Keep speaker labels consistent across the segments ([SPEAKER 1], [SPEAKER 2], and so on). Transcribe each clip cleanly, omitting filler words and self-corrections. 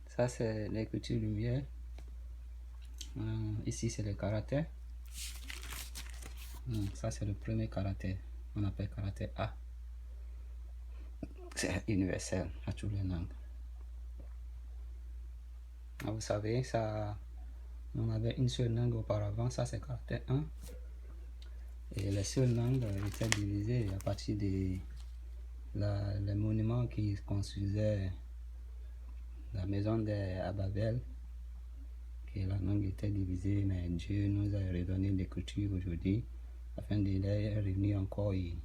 [SPEAKER 1] Ça, c'est l'écriture lumière. Ici, c'est le caractère. Ça, c'est le premier caractère. On appelle caractère A. C'est universel à toutes les langues. Vous savez, ça, on avait une seule langue auparavant. Ça, c'est caractère 1. Et les seules langues étaient divisées à partir des les monuments qui construisaient la maison à Babel, que la langue était divisée, mais Dieu nous a redonné l'écriture aujourd'hui afin de les réunir encore. Et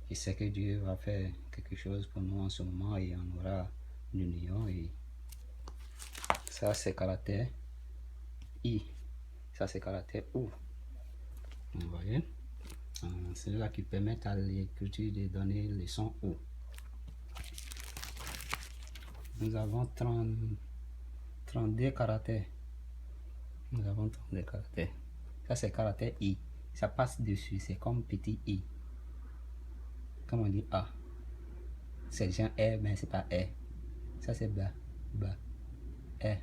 [SPEAKER 1] je sais que Dieu va faire quelque chose pour nous en ce moment et on aura l'union. Et ça, c'est caractère I. Ça, c'est caractère OU. Vous voyez? C'est là qui permettent à l'écriture de donner le son OU. Nous avons 32 caractères. Nous avons 32 caractères. Ça, c'est caractère I. Ça passe dessus. C'est comme petit I. Comme on dit A. C'est genre R, mais c'est pas R. Ça, c'est ba, ba, R,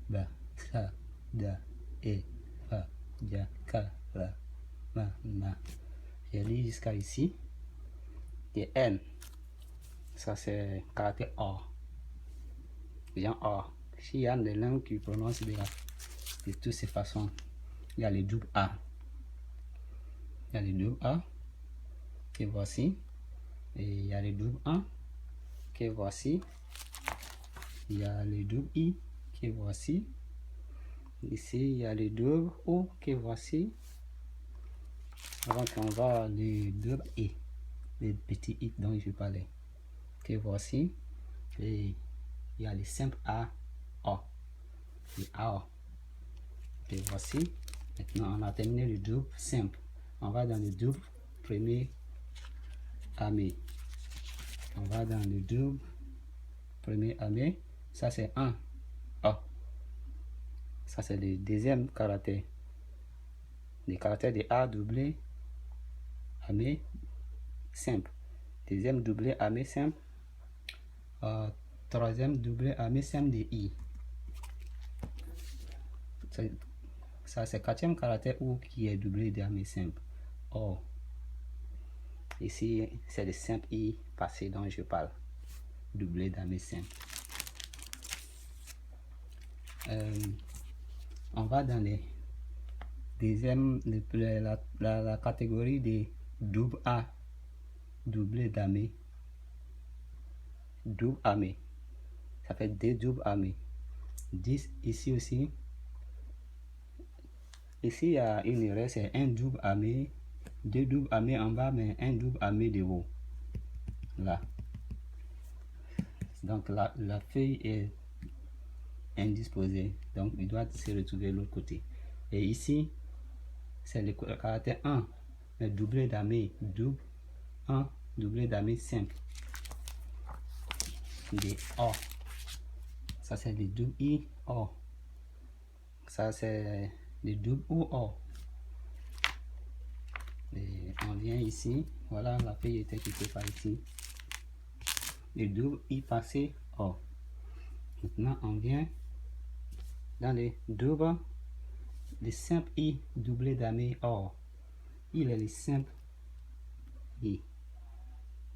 [SPEAKER 1] ba, sa, da, e, fa, ja, ka, la, ma. J'ai lu jusqu'à ici. Et N. Ça, c'est caractère A. Genre A. S'il y a des langues qui prononcent de toutes ces façons, il y a le double A. Il y a le double A que voici. Et il y a le double A que voici. Il y a le double I que voici. Ici, il y a le double O que voici. Avant qu'on va le double I, le petit I dont je parlais, que voici. Et il y a le simple A, A. Le A, que voici. Maintenant, on a terminé le double simple. On va dans le double premier amé. On va dans le double premier amé. Ça, c'est un A. Ça, c'est le deuxième caractère. Le caractère de A doublé amé simple. Deuxième doublé amé simple. Troisième doublé amé simple de I. Ça, c'est quatrième caractère OU qui est doublé d'amé simple. O. Ici, c'est le simple I passé dont je parle. Doublé d'amé simple. On va dans les deuxième, la catégorie des double A, doublé d'amé, double amé. Ça fait deux doubles amés. 10 ici aussi. Ici, il y a une erreur, c'est un double amé, deux doubles amés en bas, mais un double amé de haut. Là. Donc la feuille est indisposée. Donc il doit se retrouver de l'autre côté. Et ici, c'est le caractère 1, mais doublé d'amé, double 1, doublé d'amé simple. Des O. Ça c'est le double I, O. Ça c'est le double O, O. Et on vient ici, voilà, la feuille était quittée par ici. Le double I passé, O. Maintenant on vient dans les doubles, le simple I doublé d'amé, O. Il est le simple I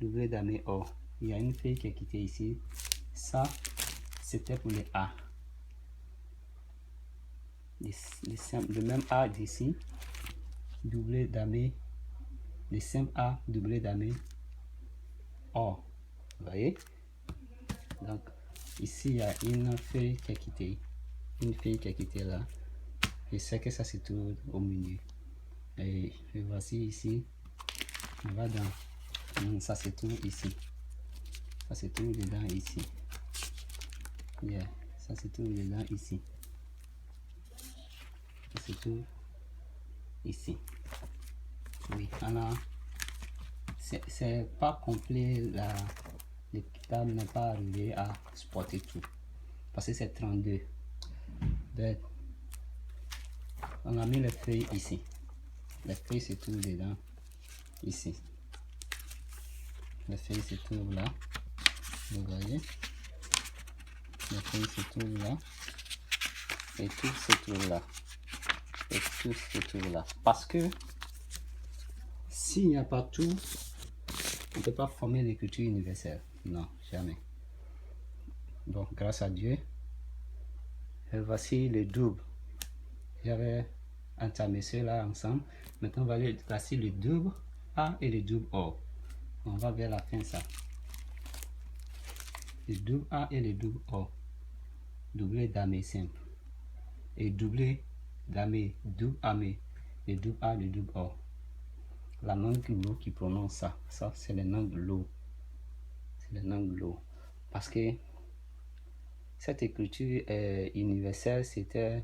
[SPEAKER 1] doublé d'amé, O. Il y a une feuille qui est quittée ici. Ça, c'était pour les A. Le même A d'ici, doublé d'amé, le simple A doublé d'amé, O. Vous voyez? Donc, ici, il y a une feuille qui est quittée. Une feuille qui est quittée là. Je sais que ça se trouve au milieu. Et voici ici. On va dans. Ça se trouve ici. Ça se trouve dedans ici. Yeah. Ça se trouve dedans ici. Ça se trouve ici. Oui, alors c'est pas complet, le kitab n'est pas arrivé à supporter tout parce que c'est 32. Donc, on a mis les feuilles ici. Les feuilles se trouvent dedans ici. Les feuilles se trouvent là. Vous voyez. Les feuilles se trouvent là. Et tout se trouve là. Et tout se trouve là. Parce que s'il n'y a pas tout, on ne peut pas former l'écriture universelle. Non, jamais. Donc, grâce à Dieu, voici le double. J'avais entamé cela ensemble. Maintenant, on va aller passer le double A et le double O. On va vers la fin ça. Le double A et le double O. Doublé d'amé simple. Et doublé d'amé, double amé. Le double A, le double O. La langue l'eau qui prononce ça. Ça, c'est la langue l'eau. C'est la langue l'eau. Parce que cette écriture universelle, c'était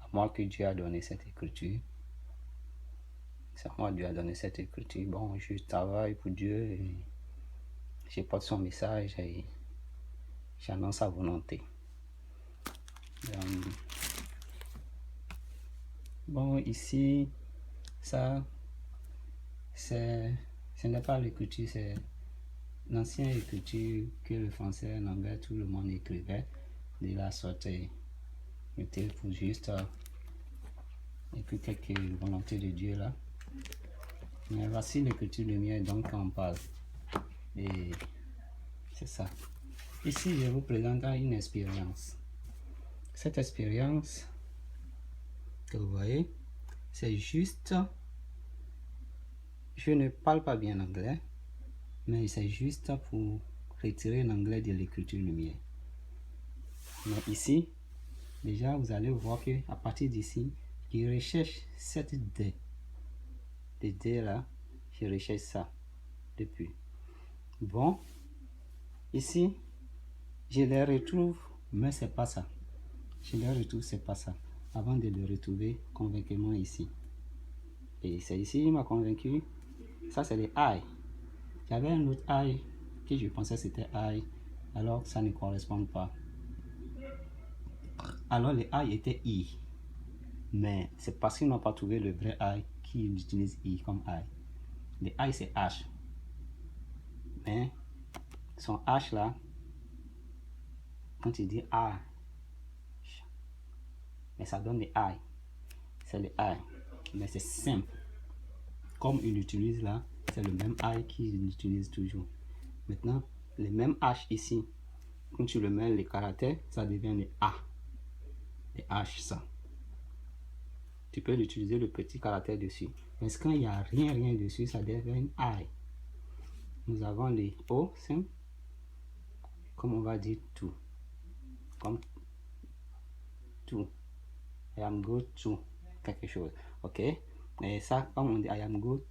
[SPEAKER 1] à moi que Dieu a donné cette écriture. C'est à moi que Dieu a donné cette écriture. Bon, je travaille pour Dieu et je porte son message et j'annonce sa volonté. Bon, ici, ça, ce n'est pas l'écriture, c'est l'ancienne écriture que le français, l'anglais, tout le monde écrivait de la sorte. C'était pour juste et puis quelques volontés de Dieu là. Mais voici l'écriture lumière donc on parle. Et c'est ça. Ici, je vous présente une expérience. Cette expérience que vous voyez, c'est juste, je ne parle pas bien anglais, mais c'est juste pour retirer l'anglais de l'écriture lumière. Mais ici, déjà vous allez voir que à partir d'ici, je recherche cette D. Les D là, je recherche ça depuis. Bon, ici, je les retrouve, mais c'est pas ça. Je les retrouve, c'est pas ça. Avant de le retrouver convaincamment ici. Et c'est ici, il m'a convaincu. Ça, c'est les I. J'avais un autre I que je pensais c'était I, alors ça ne correspond pas. Alors les I étaient I. Mais c'est parce qu'ils n'ont pas trouvé le vrai I qu'ils utilisent I comme I. Les I c'est H. Mais son H là, quand il dit A, mais ça donne les I. C'est les I. Mais c'est simple. Comme il utilise là, c'est le même I qu'il utilise toujours. Maintenant, le même H ici, quand tu le mets les caractères, ça devient les A. Les H, ça. Tu peux l'utiliser le petit caractère dessus. Mais quand il n'y a rien dessus, ça devient I. Nous avons les O, simple. Comme on va dire tout. Comme tout. I am go to quelque chose. Ok. Et ça, comme on dit I am go,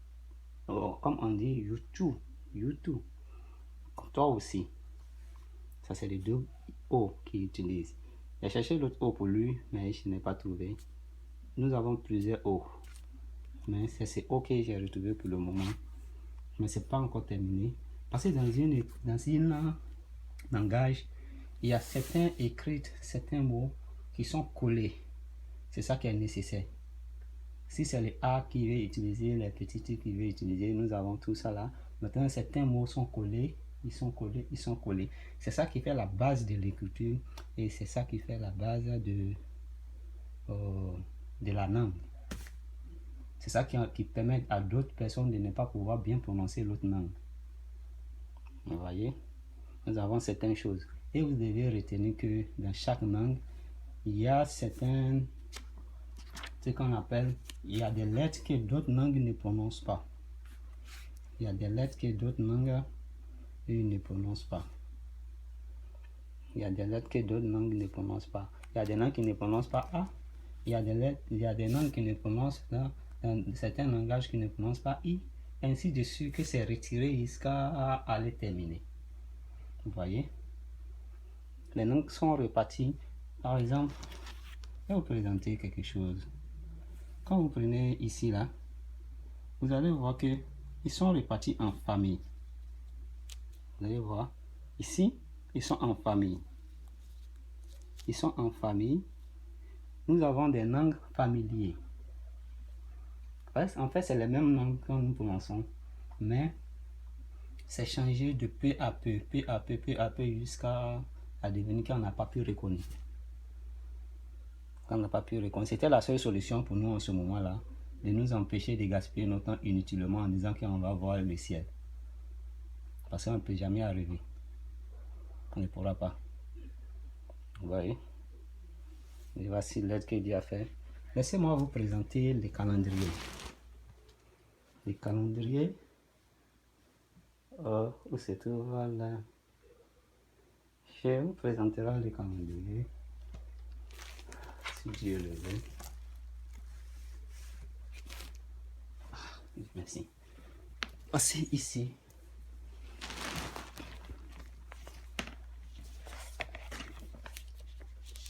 [SPEAKER 1] comme on dit you too. You too. Comme toi aussi. Ça, c'est les deux O qu'il utilise. J'ai cherché l'autre O pour lui, mais je n'ai pas trouvé. Nous avons plusieurs O. Mais c'est ces O que j'ai retrouvé pour le moment. Mais c'est pas encore terminé. Parce que dans une langage, il y a certains écrits, certains mots qui sont collés. C'est ça qui est nécessaire. Si c'est les A qui veut utiliser, les petits T qui veut utiliser, nous avons tout ça là. Maintenant, certains mots sont collés, ils sont collés. C'est ça qui fait la base de l'écriture et c'est ça qui fait la base de la langue. C'est ça qui permet à d'autres personnes de ne pas pouvoir bien prononcer l'autre langue. Vous voyez, nous avons certaines choses. Et vous devez retenir que dans chaque langue, il y a certains, ce qu'on appelle, il y a des lettres que d'autres langues ne prononcent pas. Il y a des lettres que d'autres langues ne prononcent pas. Il y a des lettres que d'autres langues ne prononcent pas. Il y a des langues qui ne prononcent pas A. Il y a des lettres, il y a des langues qui ne prononcent dans certains langages qui ne prononcent pas I. Ainsi de suite que c'est retiré jusqu'à aller terminer. Vous voyez? Les langues sont reparties. Par exemple, je vais vous présenter quelque chose. Quand vous prenez ici là, vous allez voir que ils sont répartis en famille. Vous allez voir ici, ils sont en famille. Ils sont en famille. Nous avons des langues familières. En fait, c'est les mêmes langues que nous prononçons, mais c'est changé de peu à peu jusqu'à à devenir qu'on n'a pas pu reconnaître. Qu'on n'a pas pu reconnaître. C'était la seule solution pour nous en ce moment-là, de nous empêcher de gaspiller notre temps inutilement en disant qu'on va voir le ciel. Parce qu'on ne peut jamais arriver. On ne pourra pas. Vous voyez? Et voici l'aide que Dieu a fait. Laissez-moi vous présenter les calendriers. Les calendriers, où se trouve là. Je vous présenterai les calendriers. Si Dieu le veut. Merci. Voici ici.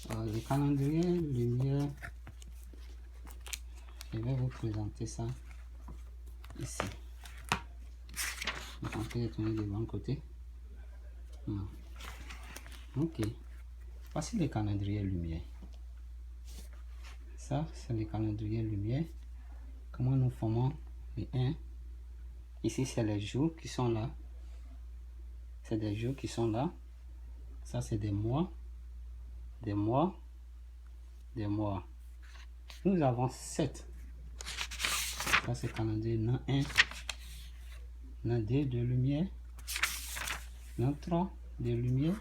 [SPEAKER 1] Le calendrier lumière, je vais vous présenter ça ici. Vous tentez de tourner de bon côté. Ok. Voici le calendrier lumière. Ça, c'est le calendrier lumière. Comment nous formons les 1. Ici, c'est les jours qui sont là. C'est des jours qui sont là. Ça, c'est des mois. Des mois. Des mois. Nous avons 7. Ça, c'est le calendrier non 1. Non 2 de lumière. Non 3 de lumière.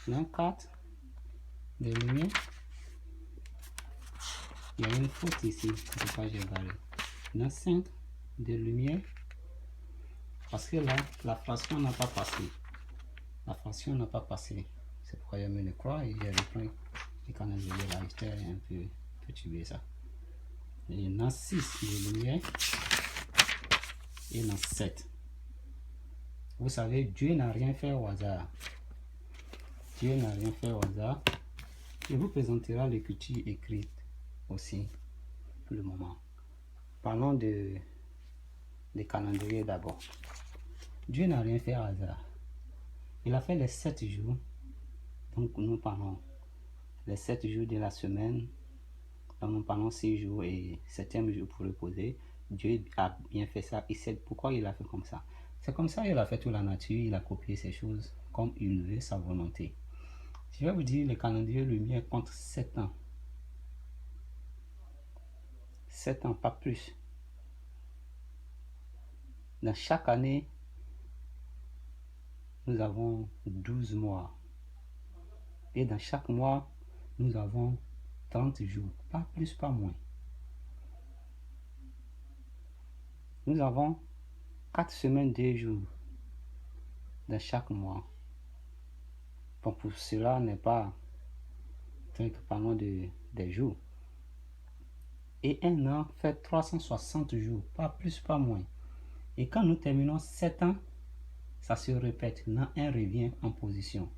[SPEAKER 1] Non 4 de lumière. Il y a une faute ici, c'est pourquoi j'ai barré. Non 5 de lumière. Parce que là, la fraction n'a pas passé. La fraction n'a pas passé. C'est pourquoi j'ai mis le croix et j'ai repris le calendrier là. J'étais un peu perturbé ça. Et non 6 de lumière. Et non 7. Vous savez, Dieu n'a rien fait au hasard. Dieu n'a rien fait au hasard. Je vous présenterai l'écriture écrite aussi pour le moment. Parlons des calendriers d'abord. Dieu n'a rien fait au hasard. Il a fait les 7 jours. Donc nous parlons les 7 jours de la semaine. Donc nous parlons 6 jours et 7e jour pour reposer. Dieu a bien fait ça. Et c'est pourquoi il a fait comme ça. C'est comme ça qu'il a fait toute la nature. Il a copié ces choses comme il veut, sa volonté. Je vais vous dire, le calendrier lumière compte 7 ans. 7 ans, pas plus. Dans chaque année, nous avons 12 mois. Et dans chaque mois, nous avons 30 jours. Pas plus, pas moins. Nous avons 4 semaines, 2 jours dans chaque mois. Bon, pour cela n'est pas parlons des jours. Et un an fait 360 jours, pas plus, pas moins. Et quand nous terminons 7 ans, ça se répète. L'an 1 revient en position.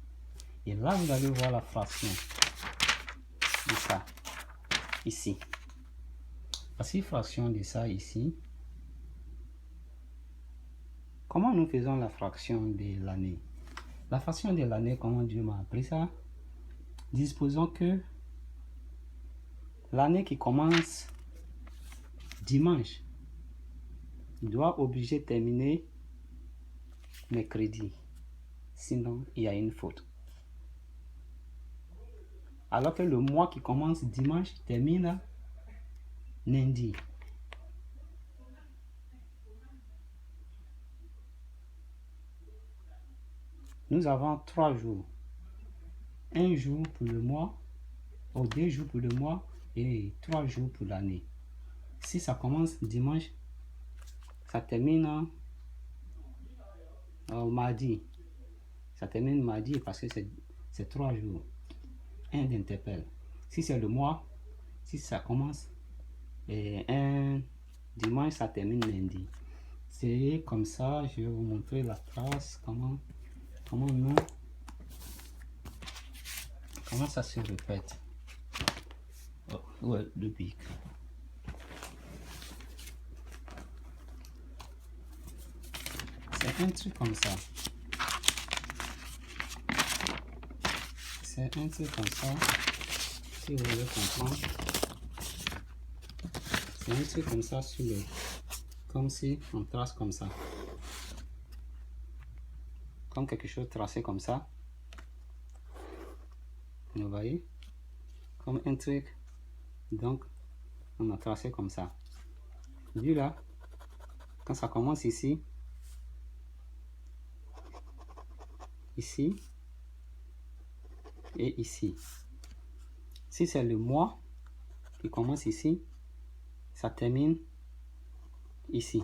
[SPEAKER 1] Et là, vous allez voir la fraction de ça, ici. Voici la fraction de ça ici. Comment nous faisons la fraction de l'année? La fraction de l'année, comment Dieu m'a appris ça? Disposons que l'année qui commence dimanche doit obliger terminer mercredi. Sinon, il y a une faute. Alors que le mois qui commence dimanche termine lundi. Nous avons 3 jours. 1 jour pour le mois, ou 2 jours pour le mois et 3 jours pour l'année. Si ça commence dimanche, ça termine mardi. Ça termine mardi parce que c'est 3 jours. 1 d'interpelle. Si c'est le mois, si ça commence un dimanche, ça termine lundi. C'est comme ça, je vais vous montrer la trace, comment ça se répète. Oh, ouais, le pic. C'est un truc comme ça. C'est un truc comme ça. Si vous voulez comprendre. C'est un truc comme ça sur le. Comme si on trace comme ça. comme quelque chose tracé comme ça. Vous voyez? Comme un truc. Donc, on a tracé comme ça. Vu là, quand ça commence ici, ici et ici. Si c'est le mois qui commence ici, ça termine ici.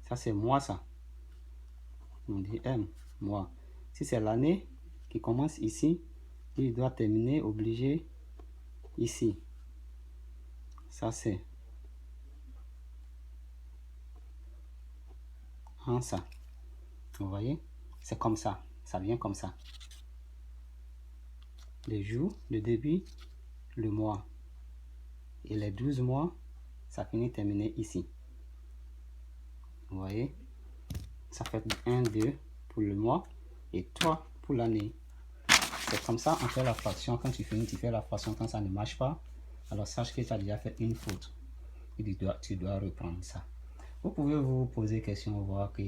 [SPEAKER 1] Ça c'est mois ça. On dit M, mois. Si c'est l'année qui commence ici, il doit terminer obligé ici. Ça c'est en ça. Vous voyez? C'est comme ça. Ça vient comme ça. Les jours, le début, le mois. Et les 12 mois, ça finit terminé ici. Vous voyez? Ça fait 1, 2 pour le mois et 3 pour l'année. C'est comme ça on fait la fraction. Quand tu finis, tu fais la fraction. Quand ça ne marche pas, alors sache que tu as déjà fait une faute. Et tu dois reprendre ça. Vous pouvez vous poser question, voir que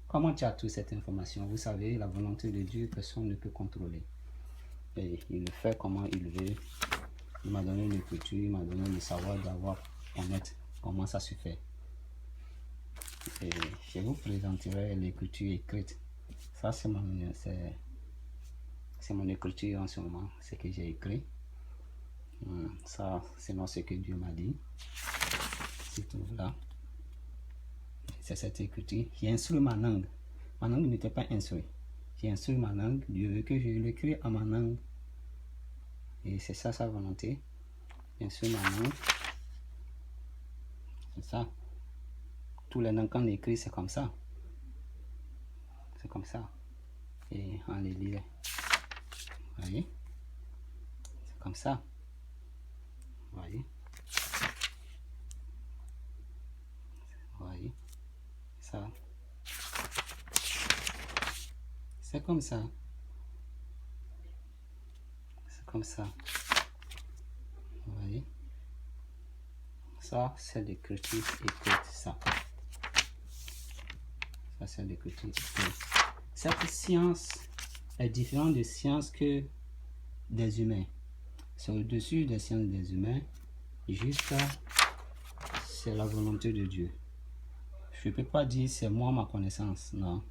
[SPEAKER 1] comment tu as toute cette information. Vous savez, la volonté de Dieu, personne ne peut contrôler. Et il le fait comment il veut. Il m'a donné l'écriture, il m'a donné le savoir d'avoir connaître comment ça se fait. Et je vous présenterai l'écriture écrite. Ça, c'est mon écriture en ce moment, ce que j'ai écrit. Ça, c'est non ce que Dieu m'a dit. C'est tout là. C'est cette écriture. J'ai instruit ma langue. Ma langue n'était pas instruite. J'ai instruit ma langue. Dieu veut que je l'écris à ma langue. Et c'est ça sa volonté. J'ai instruit ma langue. C'est ça. Tous les langues qu'on écrit, c'est comme ça. C'est comme ça. Et on les lit. Vous voyez? C'est comme ça. Vous voyez? Vous voyez? Ça. C'est comme ça. C'est comme ça. Vous voyez? Ça, c'est l'écriture écrite. Ça. Ça, c'est l'écriture écrite. Cette science est différente de sciences que des humains. C'est au-dessus des sciences des humains. Juste, c'est la volonté de Dieu. Je ne peux pas dire c'est moi ma connaissance. Non.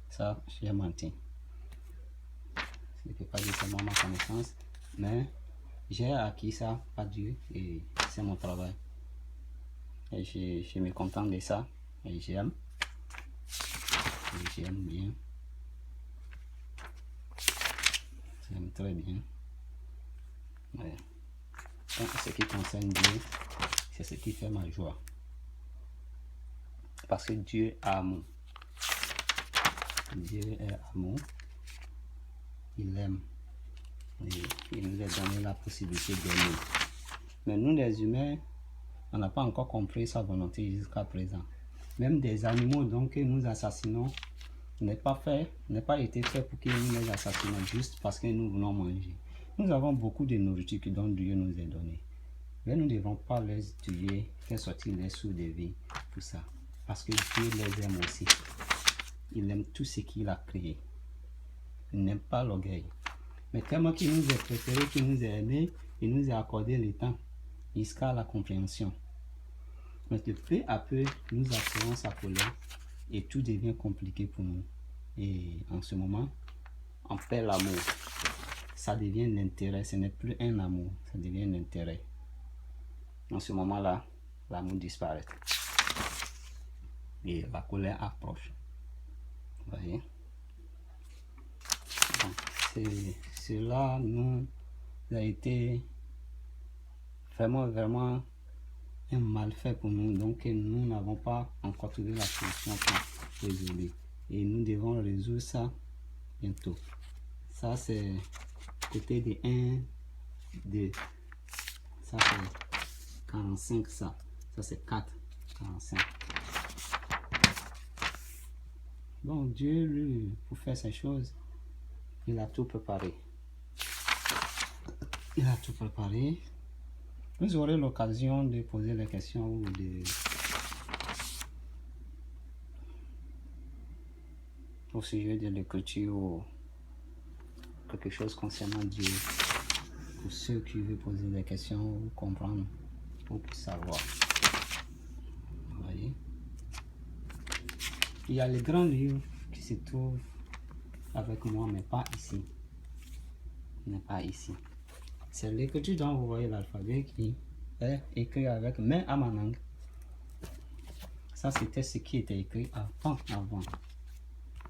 [SPEAKER 1] Ça, j'ai menti. Je ne peux pas dire c'est moi ma connaissance. Mais j'ai acquis ça par Dieu et c'est mon travail. Et je me contente de ça. Et j'aime. Et j'aime bien. J'aime très bien. Ouais. Donc, ce qui concerne Dieu, c'est ce qui fait ma joie. Parce que Dieu est amour. Dieu est amour. Il aime. Et il nous a donné la possibilité d'aimer. Mais nous, les humains, on n'a pas encore compris sa volonté jusqu'à présent. Même des animaux donc, que nous assassinons n'est pas été fait pour que nous les assassinons juste parce que nous voulons manger. Nous avons beaucoup de nourriture que dont Dieu nous a donné. Mais nous ne devons pas les tuer, faire sortir les sous de vie, tout ça. Parce que Dieu les aime aussi. Il aime tout ce qu'il a créé. Il n'aime pas l'orgueil. Mais tellement qu'il nous a préféré, qu'il nous a aimé, il nous a accordé le temps jusqu'à la compréhension. Mais de peu à peu, nous attirons sa colère et tout devient compliqué pour nous. Et en ce moment, on perd l'amour. Ça devient l'intérêt. Ce n'est plus un amour, ça devient l'intérêt. En ce moment-là, l'amour disparaît. Et la colère approche. Vous voyez? Cela nous a été vraiment un mal fait pour nous. Donc nous n'avons pas encore trouvé la solution pour résoudre. Et nous devons résoudre ça bientôt. Ça c'est côté de 1, 2. Ça c'est 45 ça. Ça c'est 4, 45. Donc Dieu, lui, pour faire ces choses, il a tout préparé. Il a tout préparé. Vous aurez l'occasion de poser les questions ou de... au sujet de l'écriture ou quelque chose concernant Dieu, pour ceux qui veulent poser des questions ou comprendre ou pour savoir. Vous voyez? Il y a les grands livres qui se trouvent avec moi, mais pas ici. Mais pas ici. C'est l'écriture dont vous voyez l'alphabet qui est écrit avec main à ma langue. Ça, c'était ce qui était écrit avant.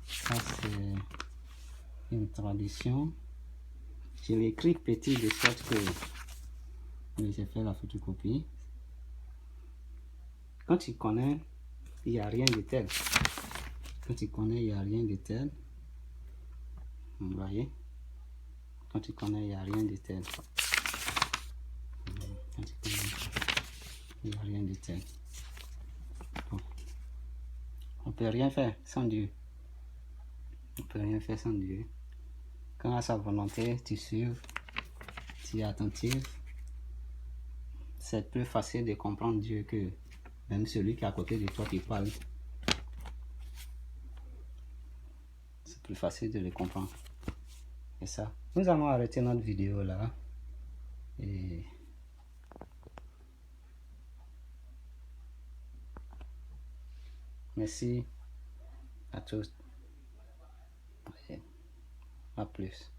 [SPEAKER 1] Ça, c'est une tradition. Je l'ai écrit petit de sorte que j'ai fait la photocopie. Quand tu connais, il n'y a rien de tel. Quand tu connais, il n'y a rien de tel. Vous voyez? Quand tu connais, il n'y a rien de tel. Quand tu connais, il n'y a rien de tel. Bon. On ne peut rien faire sans Dieu. On ne peut rien faire sans Dieu. Quand à sa volonté, tu suives, tu es attentif, c'est plus facile de comprendre Dieu que même celui qui est à côté de toi qui parle. C'est plus facile de le comprendre. Et ça, nous allons arrêter notre vidéo là. Et merci à tous. Et à plus.